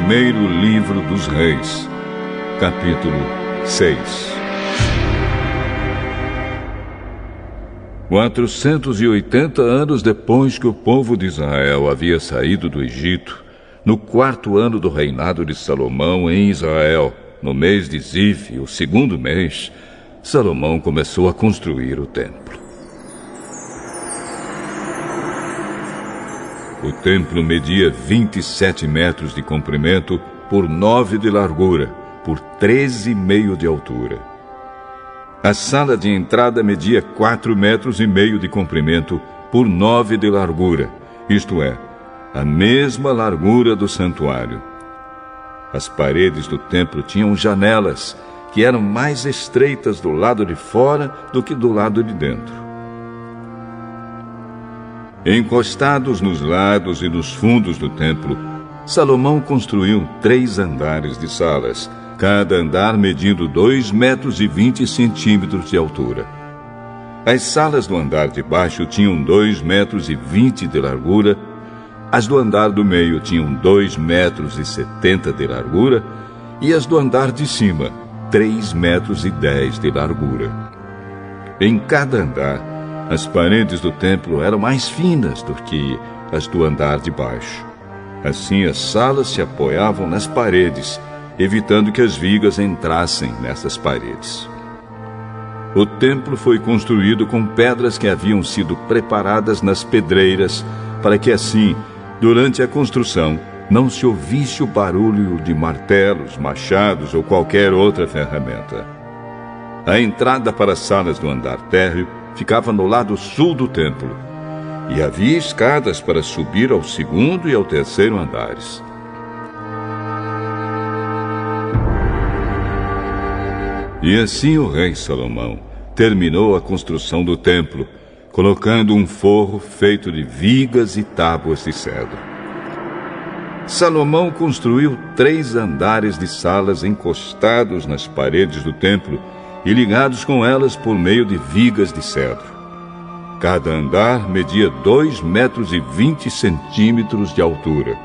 Primeiro livro dos Reis, capítulo 6. 480 anos depois que o povo de Israel havia saído do Egito, no 4º ano do reinado de Salomão em Israel, no mês de Ziv, o 2º mês, Salomão começou a construir o templo. O templo media 27 metros de comprimento por 9 de largura, por 13,5 de altura. A sala de entrada media 4,5 metros de comprimento por 9 de largura, isto é, a mesma largura do santuário. As paredes do templo tinham janelas, que eram mais estreitas do lado de fora do que do lado de dentro. Encostados nos lados e nos fundos do templo, Salomão construiu 3 andares de salas, cada andar medindo 2,20 metros de altura. As salas do andar de baixo tinham 2,20 metros de largura, as do andar do meio tinham 2,70 metros de largura e as do andar de cima, 3,10 metros de largura. Em cada andar, as paredes do templo eram mais finas do que as do andar de baixo. Assim, as salas se apoiavam nas paredes, evitando que as vigas entrassem nessas paredes. O templo foi construído com pedras que haviam sido preparadas nas pedreiras, para que assim, durante a construção, não se ouvisse o barulho de martelos, machados ou qualquer outra ferramenta. A entrada para as salas do andar térreo ficava no lado sul do templo, e havia escadas para subir ao 2º e ao 3º andares. E assim o rei Salomão terminou a construção do templo, colocando um forro feito de vigas e tábuas de cedro. Salomão construiu 3 andares de salas encostados nas paredes do templo e ligados com elas por meio de vigas de cedro. Cada andar media 2,20 metros de altura.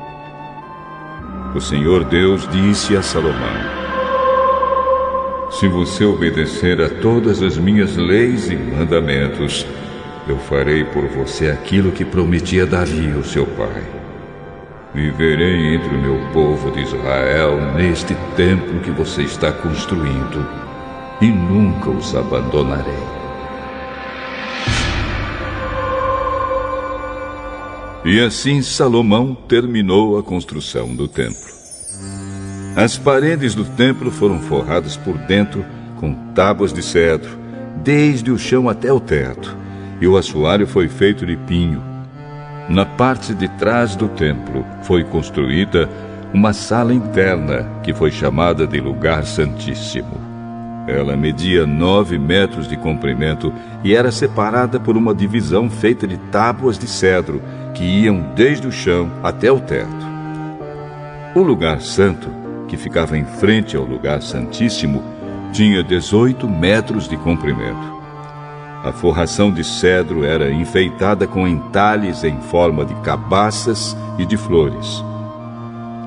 O Senhor Deus disse a Salomão: se você obedecer a todas as minhas leis e mandamentos, eu farei por você aquilo que prometi a Davi, o seu pai. Viverei entre o meu povo de Israel neste templo que você está construindo, e nunca os abandonarei. E assim Salomão terminou a construção do templo. As paredes do templo foram forradas por dentro com tábuas de cedro, desde o chão até o teto, e o assoalho foi feito de pinho. Na parte de trás do templo foi construída uma sala interna, que foi chamada de Lugar Santíssimo. Ela media 9 metros de comprimento e era separada por uma divisão feita de tábuas de cedro, que iam desde o chão até o teto. O lugar santo, que ficava em frente ao Lugar Santíssimo, tinha 18 metros de comprimento. A forração de cedro era enfeitada com entalhes em forma de cabaças e de flores.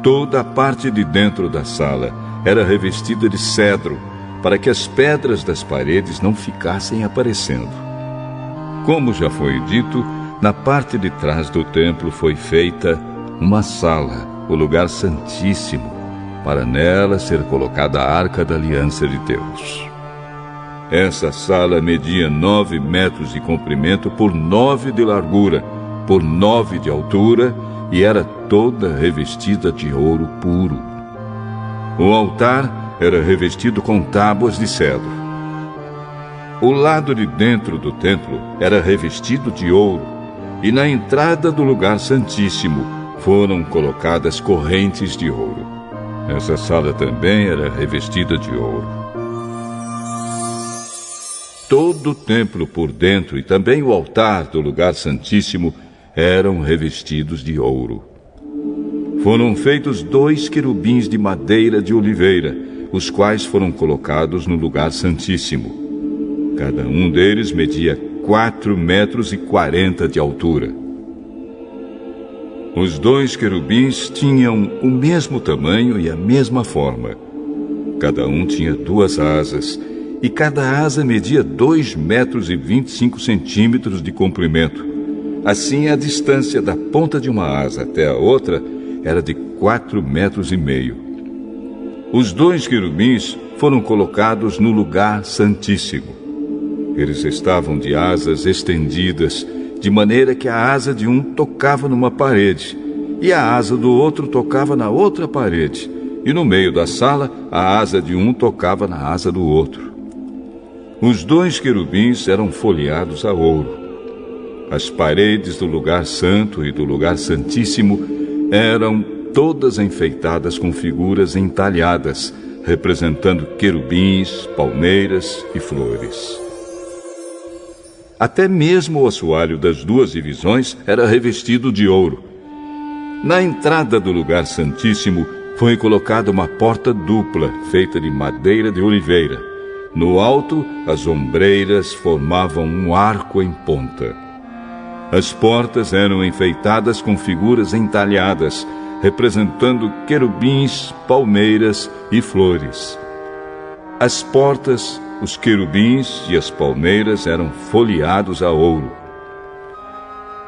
Toda a parte de dentro da sala era revestida de cedro, para que as pedras das paredes não ficassem aparecendo. Como já foi dito, na parte de trás do templo foi feita uma sala, o Lugar Santíssimo, para nela ser colocada a Arca da Aliança de Deus. Essa sala media 9 metros de comprimento por 9 de largura, por 9 de altura, e era toda revestida de ouro puro. O altar era revestido com tábuas de cedro. O lado de dentro do templo era revestido de ouro, e na entrada do Lugar Santíssimo foram colocadas correntes de ouro. Essa sala também era revestida de ouro. Todo o templo por dentro e também o altar do Lugar Santíssimo eram revestidos de ouro. Foram feitos 2 querubins de madeira de oliveira, os quais foram colocados no Lugar Santíssimo. Cada um deles media 4,40 metros de altura. Os 2 querubins tinham o mesmo tamanho e a mesma forma. Cada um tinha 2 asas, e cada asa media 2,25 metros de comprimento. Assim, a distância da ponta de uma asa até a outra era de 4,5 metros. Os 2 querubins foram colocados no lugar santíssimo. Eles estavam de asas estendidas, de maneira que a asa de um tocava numa parede, e a asa do outro tocava na outra parede, e no meio da sala, a asa de um tocava na asa do outro. Os 2 querubins eram folheados a ouro. As paredes do lugar santo e do lugar santíssimo eram todas enfeitadas com figuras entalhadas, representando querubins, palmeiras e flores. Até mesmo o assoalho das 2 divisões era revestido de ouro. Na entrada do lugar santíssimo foi colocada uma porta dupla, feita de madeira de oliveira. No alto, as ombreiras formavam um arco em ponta. As portas eram enfeitadas com figuras entalhadas, representando querubins, palmeiras e flores. As portas, os querubins e as palmeiras eram folheados a ouro.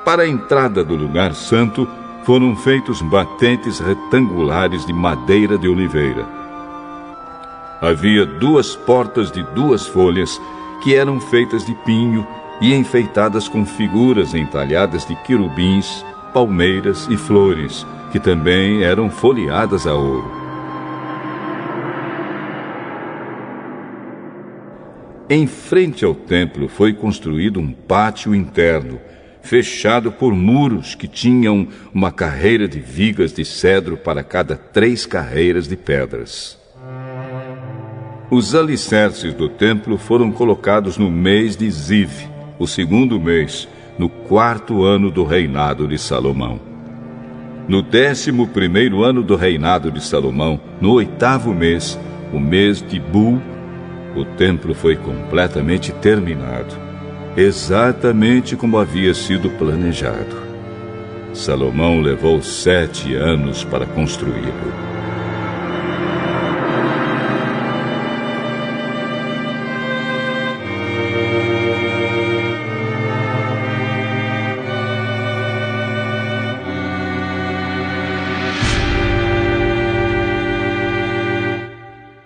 Para a entrada do lugar santo, foram feitos batentes retangulares de madeira de oliveira. Havia 2 portas de 2 folhas, que eram feitas de pinho e enfeitadas com figuras entalhadas de querubins, palmeiras e flores, que também eram folheadas a ouro. Em frente ao templo foi construído um pátio interno, fechado por muros que tinham uma carreira de vigas de cedro para cada 3 carreiras de pedras. Os alicerces do templo foram colocados no mês de Ziv, o 2º mês, no 4º ano do reinado de Salomão. No 11º ano do reinado de Salomão, no 8º mês, o mês de Bul, o templo foi completamente terminado, exatamente como havia sido planejado. Salomão levou 7 anos para construí-lo.